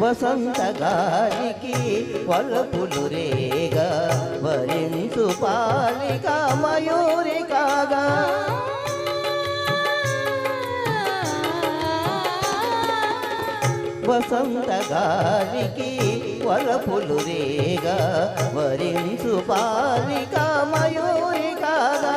వసంత గాలికి వలపులు రేగా వరించు పాలిక మయూరి కాగా వసంత గాలికి వలపులు రేగా వరించు పాలిక మయూరి కాగా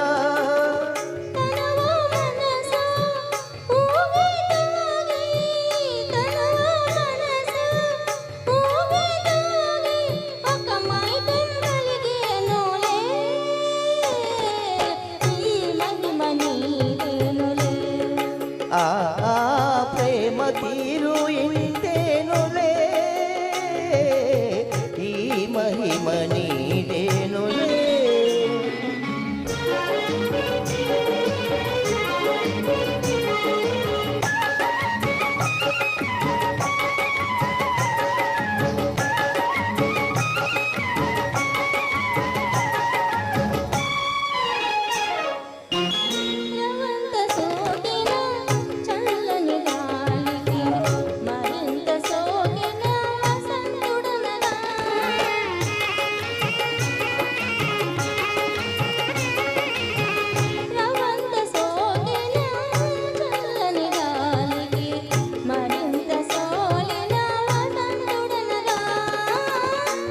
ప్రేమ తీరు ఇంతేనులే ఈ మహిమ నీడేనులే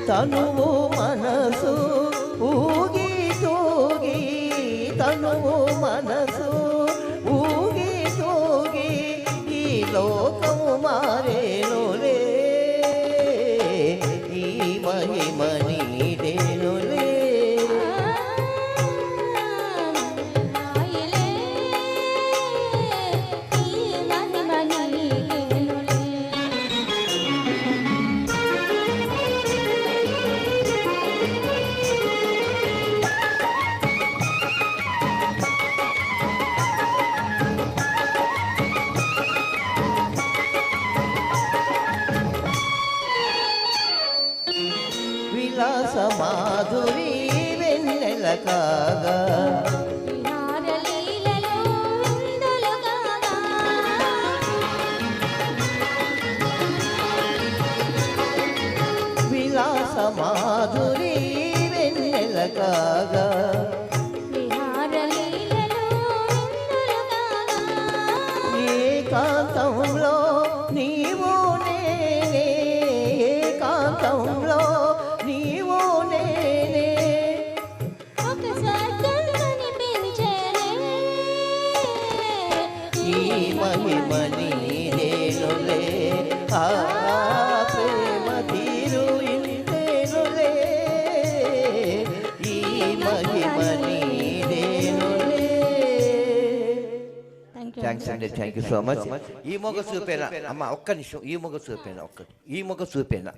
తనువు మనసు ఊగి తూగి తనువు మనసు ఊగి తూగి ఈ లోకము మారేనులే ఈ మహిమ నీడేనులే విలాస మాధురి వెన్నెల కాగా విలాస మాధురి వెన్నెల కాగా ఏకాంతంలో నీవు నేనే ఏకాంతంలో నీవు నేనే ఈ మహిమ నీడేనులే ప్రేమ తీరు ఇంతేనులే ఈ మహిమ నీడేనులే. థ్యాంక్స్ అండి, థ్యాంక్ యూ సో మచ్. ఈ మొగ చూపేనా అమ్మ, ఒక్క నిమిషం, ఈ మొగ చూపేనా, ఈ మొగ చూపేనా.